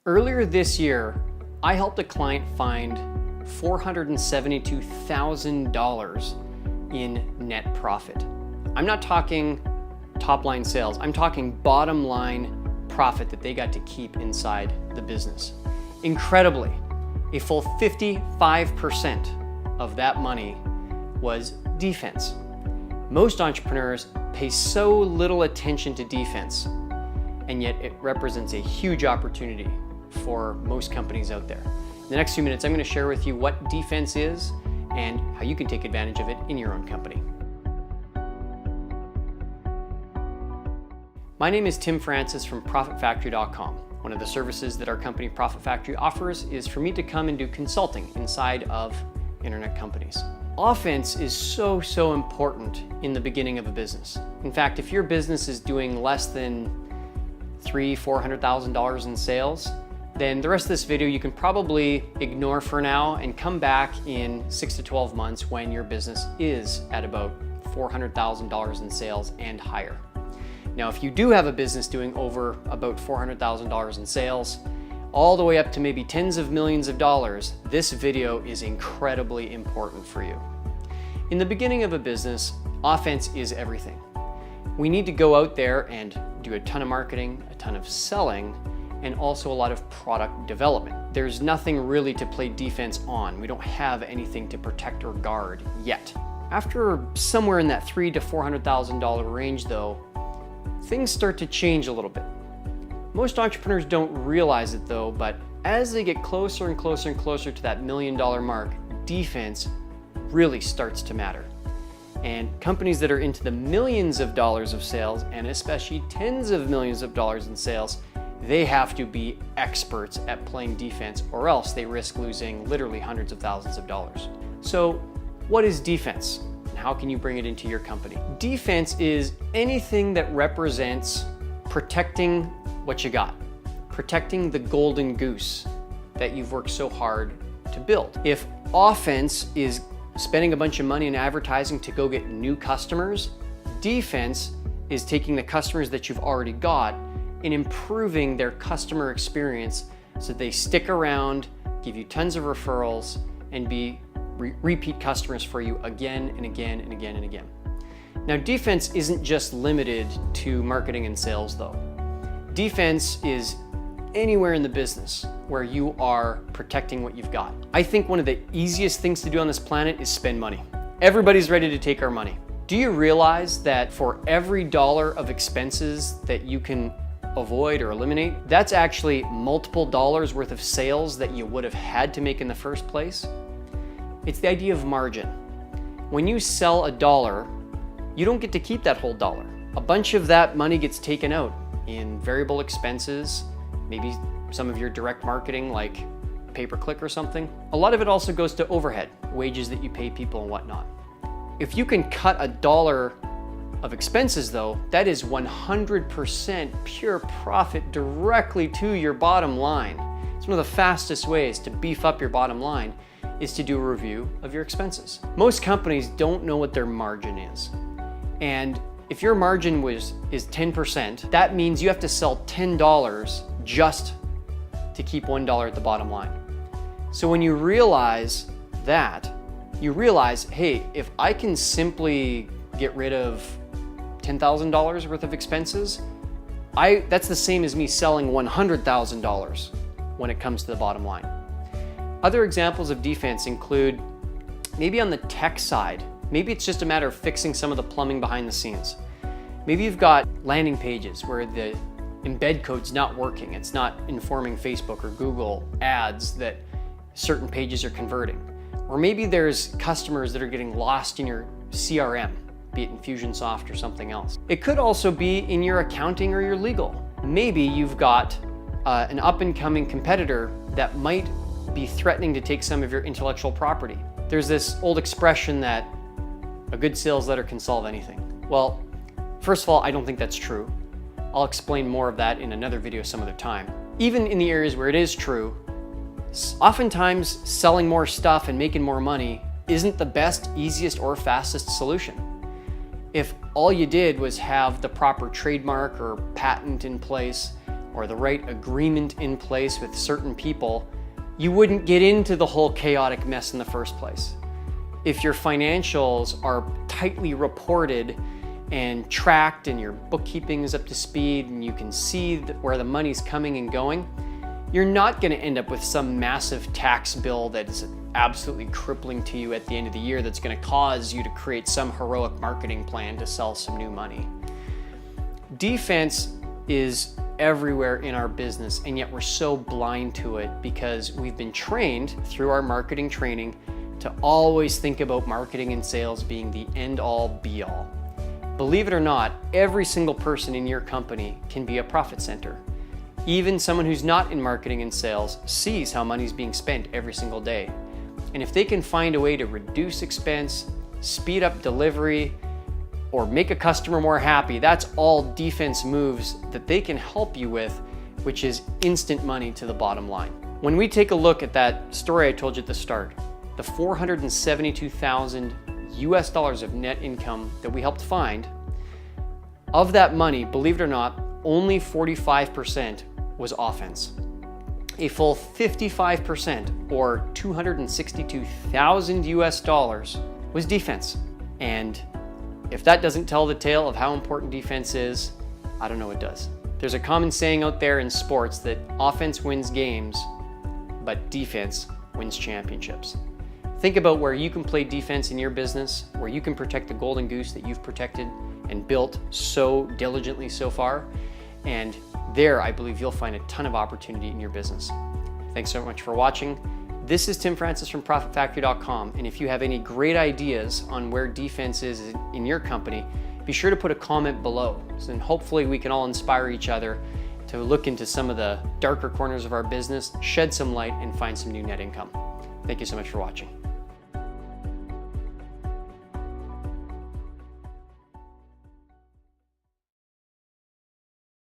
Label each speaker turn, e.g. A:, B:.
A: Earlier this year, I helped a client find $472,000 in net profit. I'm not talking top line sales, I'm talking bottom line profit that they got to keep inside the business. Incredibly, a full 55% of that money was defense. Most entrepreneurs pay so little attention to defense, and yet it represents a huge opportunity for most companies out there. In the next few minutes, I'm going to share with you what defense is and how you can take advantage of it in your own company. My name is Tim Francis from ProfitFactory.com. One of the services that our company Profit Factory offers is for me to come and do consulting inside of internet companies. Offense is so important in the beginning of a business. In fact, if your business is doing less than $300,000-$400,000 in sales, then the rest of this video you can probably ignore for now and come back in 6 to 12 months when your business is at about $400,000 in sales and higher. Now, if you do have a business doing over about $400,000 in sales, all the way up to maybe tens of millions of dollars, this video is incredibly important for you. In the beginning of a business, offense is everything. We need to go out there and do a ton of marketing, a ton of selling, and also a lot of product development. There's nothing really to play defense on. We don't have anything to protect or guard yet. After somewhere in that $300,000 to $400,000 range though, things start to change a little bit. Most entrepreneurs don't realize it though, but as they get closer and closer and closer to that $1 million mark, defense really starts to matter. And companies that are into the millions of dollars of sales, and especially tens of millions of dollars in sales, they have to be experts at playing defense, or else they risk losing literally hundreds of thousands of dollars. So what is defense? And how can you bring it into your company? Defense is anything that represents protecting what you got, protecting the golden goose that you've worked so hard to build. If offense is spending a bunch of money in advertising to go get new customers, defense is taking the customers that you've already got and improving their customer experience so they stick around, give you tons of referrals, and be repeat customers for you again and again and again and again. Now, defense isn't just limited to marketing and sales though. Defense is anywhere in the business where you are protecting what you've got. I think one of the easiest things to do on this planet is spend money. Everybody's ready to take our money. Do you realize that for every dollar of expenses that you can avoid or eliminate, that's actually multiple dollars worth of sales that you would have had to make in the first place? It's the idea of margin. When you sell a dollar, you don't get to keep that whole dollar. A bunch of that money gets taken out in variable expenses, maybe some of your direct marketing like pay-per-click or something. A lot of it also goes to overhead, wages that you pay people and whatnot. If you can cut a dollar of expenses though, that is 100% pure profit directly to your bottom line. It's one of the fastest ways to beef up your bottom line is to do a review of your expenses. Most companies don't know what their margin is. And if your margin is 10%, that means you have to sell $10 just to keep $1 at the bottom line. So when you realize that, you realize, hey, if I can simply get rid of $10,000 worth of expenses, that's the same as me selling $100,000 when it comes to the bottom line. Other examples of defense include maybe on the tech side. Maybe it's just a matter of fixing some of the plumbing behind the scenes. Maybe you've got landing pages where the embed code's not working. It's not informing Facebook or Google ads that certain pages are converting. Or maybe there's customers that are getting lost in your CRM, be it Infusionsoft or something else. It could also be in your accounting or your legal. Maybe you've got an up-and-coming competitor that might be threatening to take some of your intellectual property. There's this old expression that a good sales letter can solve anything. Well, first of all, I don't think that's true. I'll explain more of that in another video some other time. Even in the areas where it is true, oftentimes selling more stuff and making more money isn't the best, easiest, or fastest solution. If all you did was have the proper trademark or patent in place, or the right agreement in place with certain people, you wouldn't get into the whole chaotic mess in the first place. If your financials are tightly reported and tracked and your bookkeeping is up to speed and you can see where the money's coming and going, you're not going to end up with some massive tax bill that is absolutely crippling to you at the end of the year that's going to cause you to create some heroic marketing plan to sell some new money. Defense is everywhere in our business, and yet we're so blind to it because we've been trained through our marketing training to always think about marketing and sales being the end-all be-all. Believe it or not, every single person in your company can be a profit center. Even someone who's not in marketing and sales sees how money's being spent every single day. And if they can find a way to reduce expense, speed up delivery, or make a customer more happy, that's all defense moves that they can help you with, which is instant money to the bottom line. When we take a look at that story I told you at the start, the $472,000 US dollars of net income that we helped find, of that money, believe it or not, only 45% was offense. A full 55%, or $262,000 US dollars, was defense. And if that doesn't tell the tale of how important defense is, I don't know what does. There's a common saying out there in sports that offense wins games, but defense wins championships. Think about where you can play defense in your business, where you can protect the golden goose that you've protected and built so diligently so far. And there, I believe you'll find a ton of opportunity in your business. Thanks so much for watching. This is Tim Francis from ProfitFactory.com, and if you have any great ideas on where defense is in your company, be sure to put a comment below, and hopefully we can all inspire each other to look into some of the darker corners of our business, shed some light, and find some new net income. Thank you so much for watching.